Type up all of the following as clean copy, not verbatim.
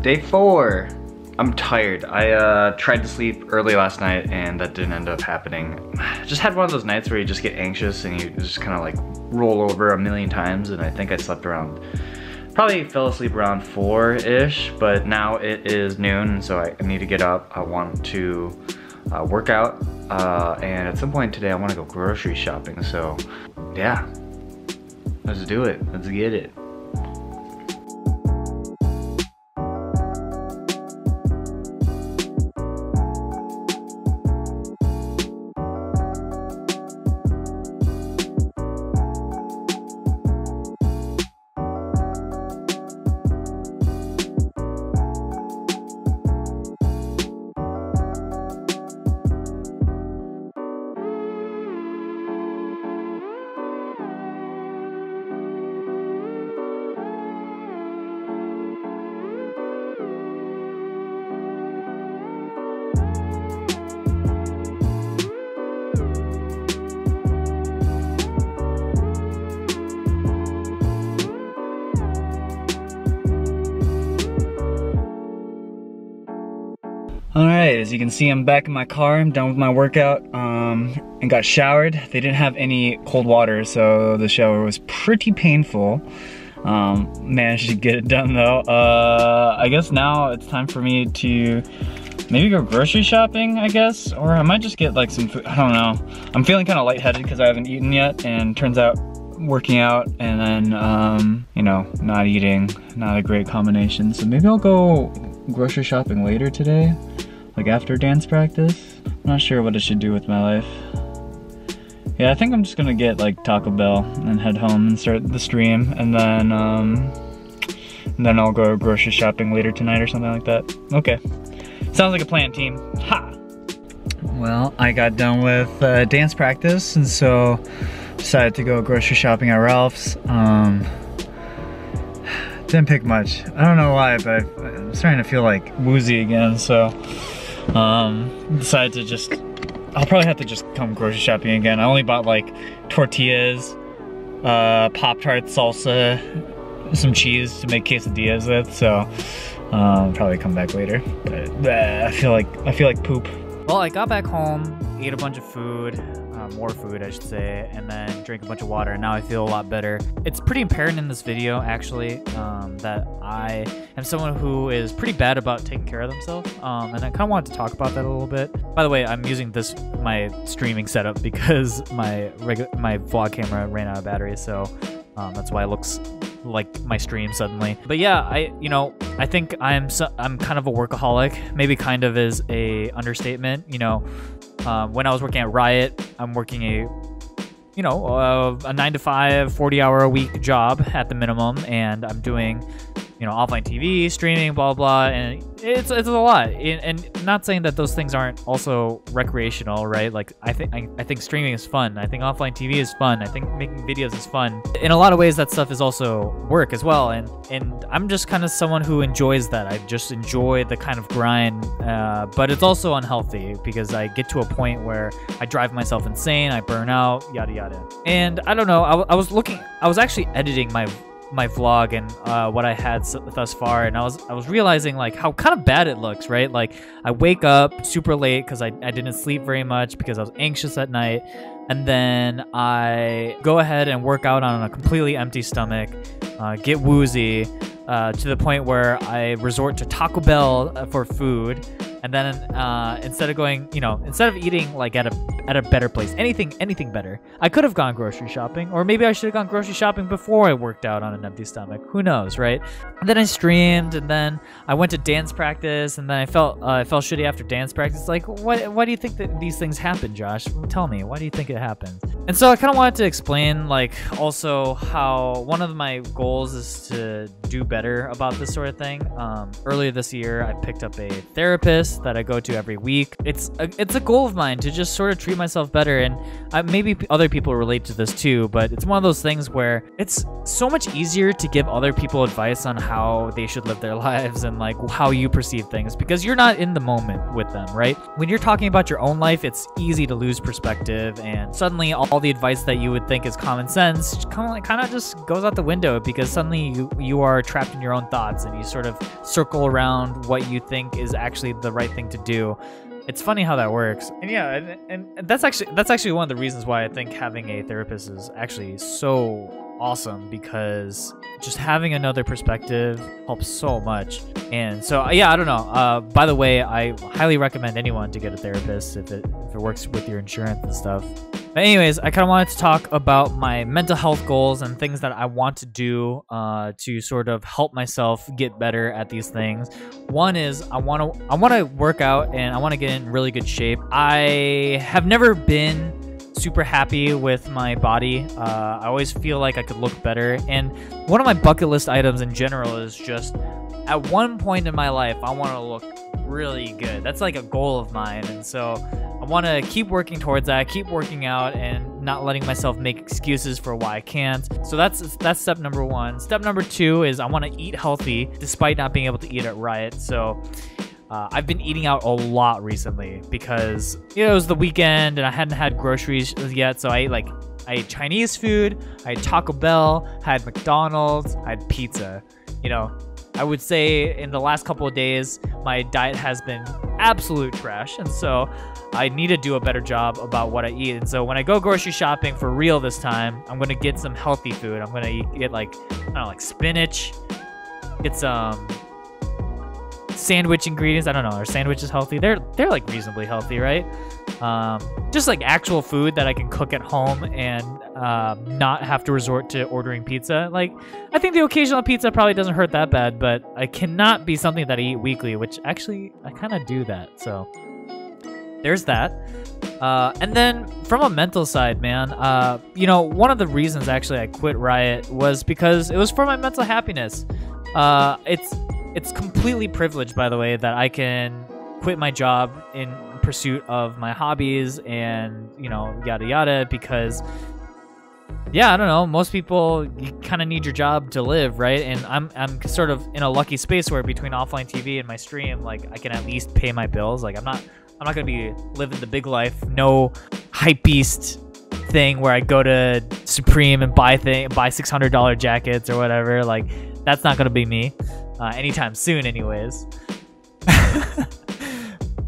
Day 4. I'm tired. I tried to sleep early last night and that didn't end up happening. Just had one of those nights where you just get anxious and you just kind of like roll over a million times, and I think I slept around, probably fell asleep around 4-ish, but now it is noon, so I need to get up. I want to work out, and at some point today I want to go grocery shopping, so yeah, let's do it. Let's get it. Alright, as you can see, I'm back in my car. I'm done with my workout and got showered. They didn't have any cold water, so the shower was pretty painful. Managed to get it done though. I guess now it's time for me to maybe go grocery shopping, I guess, or I might just get like some food. I don't know. I'm feeling kind of lightheaded because I haven't eaten yet, and turns out working out and then, you know, not eating, not a great combination. So maybe I'll go grocery shopping later today, like after dance practice. I'm not sure what I should do with my life. Yeah, I think I'm just gonna get like Taco Bell and head home and start the stream, and then I'll go grocery shopping later tonight or something like that. Okay, sounds like a plan, team. Ha! Well, I got done with dance practice, and so decided to go grocery shopping at Ralph's. Didn't pick much. I don't know why, but I'm starting to feel like woozy again, so decided to just, I'll probably have to just come grocery shopping again. I only bought like tortillas, Pop-Tarts, salsa, some cheese to make quesadillas with, so probably come back later. But I feel like poop. Well, I got back home, ate a bunch of food, more food I should say, and then drank a bunch of water, and now I feel a lot better. It's pretty apparent in this video actually that I am someone who is pretty bad about taking care of themselves, and I kind of wanted to talk about that a little bit. By the way, I'm using my streaming setup because my vlog camera ran out of battery, so that's why it looks like my stream suddenly. But yeah, I think I'm kind of a workaholic. Maybe kind of is a understatement. You know, when I was working at Riot, I'm working a 9-to-5, 40-hour-a-week job at the minimum, and I'm doing, offline TV, streaming, blah, blah, and it's a lot. And not saying that those things aren't also recreational, right? Like, I think streaming is fun. I think offline TV is fun. I think making videos is fun. In a lot of ways, that stuff is also work as well. And I'm just kind of someone who enjoys that. I just enjoy the kind of grind, but it's also unhealthy because I get to a point where I drive myself insane, I burn out, yada, yada. And I don't know, I was actually editing my vlog and what I had thus far, and I was realizing like how kind of bad it looks, right? Like I wake up super late because I didn't sleep very much because I was anxious at night, and then I go ahead and work out on a completely empty stomach, get woozy to the point where I resort to Taco Bell for food. And then instead of eating like at a better place, anything better, I could have gone grocery shopping, or maybe I should have gone grocery shopping before I worked out on an empty stomach. Who knows, right? And then I streamed, and then I went to dance practice, and then I felt shitty after dance practice. Like, why do you think that these things happen, Josh? Tell me, why do you think it happens? And so I kind of wanted to explain, like, also how one of my goals is to do better about this sort of thing. Earlier this year, I picked up a therapist. therapist that I go to every week. It's a goal of mine to just sort of treat myself better, and maybe other people relate to this too, but it's one of those things where it's so much easier to give other people advice on how they should live their lives and like how you perceive things, because you're not in the moment with them, right? When you're talking about your own life, it's easy to lose perspective, and suddenly all the advice that you would think is common sense kind of just goes out the window, because suddenly you are trapped in your own thoughts and you sort of circle around what you think is actually the right thing to do. It's funny how that works. And yeah, and that's actually one of the reasons why I think having a therapist is actually so awesome, because just having another perspective helps so much. And so yeah, I don't know. By the way, I highly recommend anyone to get a therapist if it works with your insurance and stuff. But anyways, I kind of wanted to talk about my mental health goals and things that I want to do to sort of help myself get better at these things. One is I want to work out, and I want to get in really good shape. I have never been super happy with my body. I always feel like I could look better, and one of my bucket list items in general is just at one point in my life I want to look really good. That's like a goal of mine, and so I want to keep working towards that, keep working out, and not letting myself make excuses for why I can't. So that's step number one. Step number two is I want to eat healthy despite not being able to eat at Riot. So I've been eating out a lot recently because it was the weekend and I hadn't had groceries yet, so I ate Chinese food, I had Taco Bell, I had McDonald's, I had pizza. I would say in the last couple of days, my diet has been absolute trash, and so I need to do a better job about what I eat. And so when I go grocery shopping for real this time, I'm gonna get some healthy food. I'm gonna get like spinach, get some sandwich ingredients. I don't know, are sandwiches healthy? They're like reasonably healthy, right? Just like actual food that I can cook at home and not have to resort to ordering pizza. Like, I think the occasional pizza probably doesn't hurt that bad, but I cannot be something that I eat weekly, which actually I kind of do that. So there's that. And then from a mental side, man, one of the reasons actually I quit Riot was because it was for my mental happiness. It's completely privileged, by the way, that I can quit my job in pursuit of my hobbies and, yada yada, because yeah, I don't know, most people, you kind of need your job to live, right? And I'm sort of in a lucky space where between offline TV and my stream, like, I can at least pay my bills. Like, I'm not gonna be living the big life, no hype beast thing where I go to Supreme and buy $600 jackets or whatever. Like, that's not gonna be me anytime soon, anyways.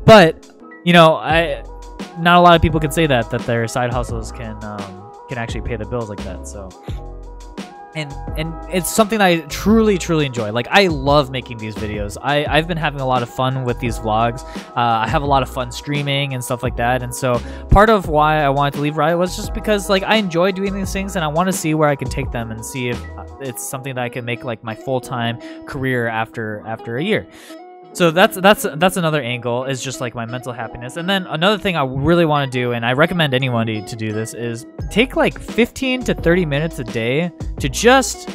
But not a lot of people can say that their side hustles can actually pay the bills like that. So, and it's something that I truly enjoy. Like, I love making these videos. I've been having a lot of fun with these vlogs. I have a lot of fun streaming and stuff like that. And so part of why I wanted to leave Riot was just because, like, I enjoy doing these things and I want to see where I can take them and see if it's something that I can make like my full-time career after a year. So that's another angle, is just like my mental happiness. And then another thing I really want to do, and I recommend anyone to do this, is take like 15 to 30 minutes a day to just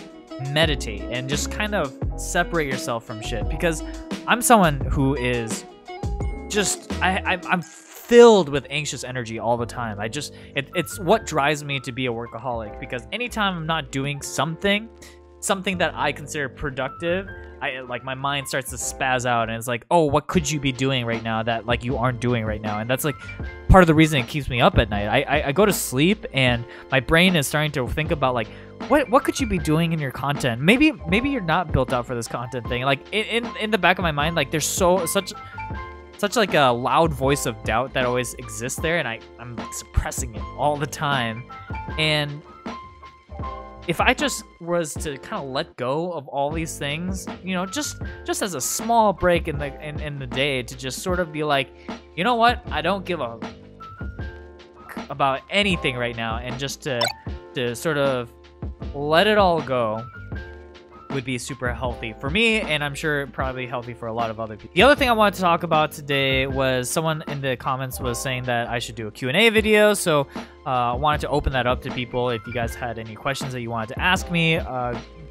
meditate and just kind of separate yourself from shit. Because I'm someone who is just, I'm filled with anxious energy all the time. It's what drives me to be a workaholic, because anytime I'm not doing something that I consider productive, my mind starts to spaz out, and it's like, oh, what could you be doing right now that like you aren't doing right now? And that's like part of the reason it keeps me up at night. I go to sleep and my brain is starting to think about like, what could you be doing in your content? Maybe you're not built out for this content thing. Like in the back of my mind, like there's such like a loud voice of doubt that always exists there, and I'm like suppressing it all the time. And if I just was to kind of let go of all these things, just as a small break in the day, to just sort of be like, you know what, I don't give a about anything right now, and just to sort of let it all go, would be super healthy for me, and I'm sure probably healthy for a lot of other people. The other thing I wanted to talk about today was someone in the comments was saying that I should do a Q&A video, so I wanted to open that up to people. If you guys had any questions that you wanted to ask me,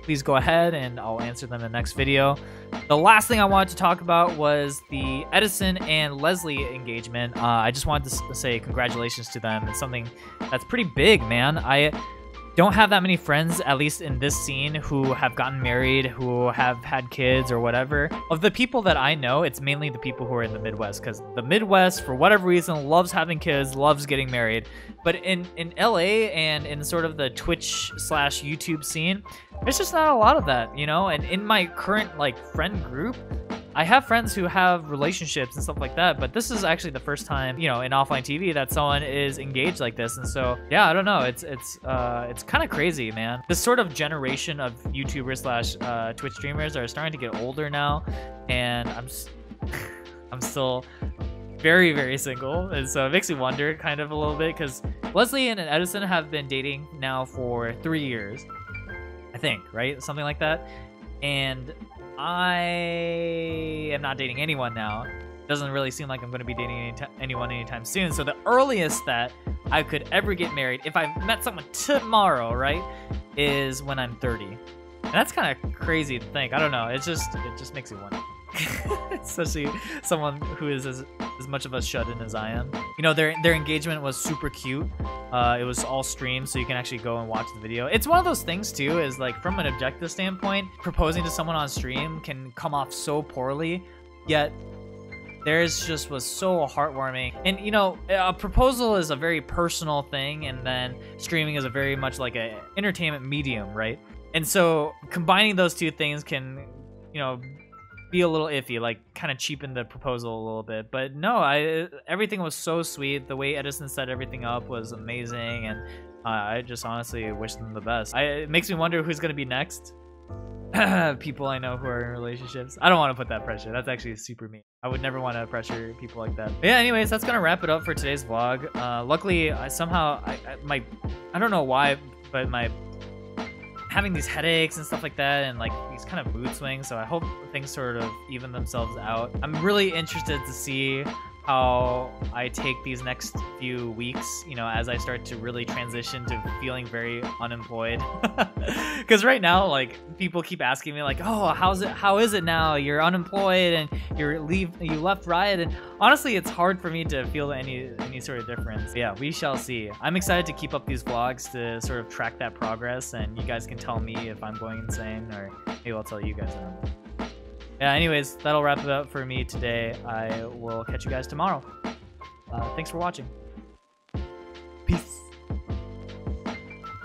please go ahead and I'll answer them in the next video. The last thing I wanted to talk about was the Edison and Leslie engagement. I just wanted to say congratulations to them. It's something that's pretty big, man. I don't have that many friends, at least in this scene, who have gotten married, who have had kids or whatever. Of the people that I know, it's mainly the people who are in the Midwest, because the Midwest, for whatever reason, loves having kids, loves getting married. But in LA and in sort of the Twitch/YouTube scene, there's just not a lot of that, you know? And in my current like friend group, I have friends who have relationships and stuff like that, but this is actually the first time, you know, in offline TV that someone is engaged like this. And so, yeah, I don't know. It's kind of crazy, man. This sort of generation of YouTubers / Twitch streamers are starting to get older now, and I'm still very, very single, and so it makes me wonder kind of a little bit, because Leslie and Edison have been dating now for 3 years, I think, right? Something like that. And I am not dating anyone now. Doesn't really seem like I'm going to be dating anyone anytime soon. So the earliest that I could ever get married, if I met someone tomorrow, right, is when I'm 30. And that's kind of crazy to think. I don't know. It just makes me wonder. Especially someone who is as much of a shut-in as I am. You know, their engagement was super cute. It was all streamed, so you can actually go and watch the video. It's one of those things too, is like from an objective standpoint, proposing to someone on stream can come off so poorly, yet theirs just was so heartwarming. And you know, a proposal is a very personal thing, and then streaming is a very much like a entertainment medium, right? And so combining those two things can, you know, be a little iffy, like kind of cheapen the proposal a little bit. But no, everything was so sweet. The way Edison set everything up was amazing, and I just honestly wish them the best. It makes me wonder who's gonna be next. People I know who are in relationships. I don't want to put that pressure. That's actually super mean. I would never want to pressure people like that. But yeah, anyways, that's gonna wrap it up for today's vlog. Luckily, I don't know why, but my having these headaches and stuff like that, and like these kind of mood swings, so I hope things sort of even themselves out. I'm really interested to see how I take these next few weeks, you know, as I start to really transition to feeling very unemployed. Because right now, like, people keep asking me like, oh, how is it now? You're unemployed and you left Riot, and honestly, it's hard for me to feel any sort of difference. But yeah, we shall see. I'm excited to keep up these vlogs to sort of track that progress, and you guys can tell me if I'm going insane, or maybe I'll tell you guys that. Yeah, anyways, that'll wrap it up for me today. I will catch you guys tomorrow. Thanks for watching.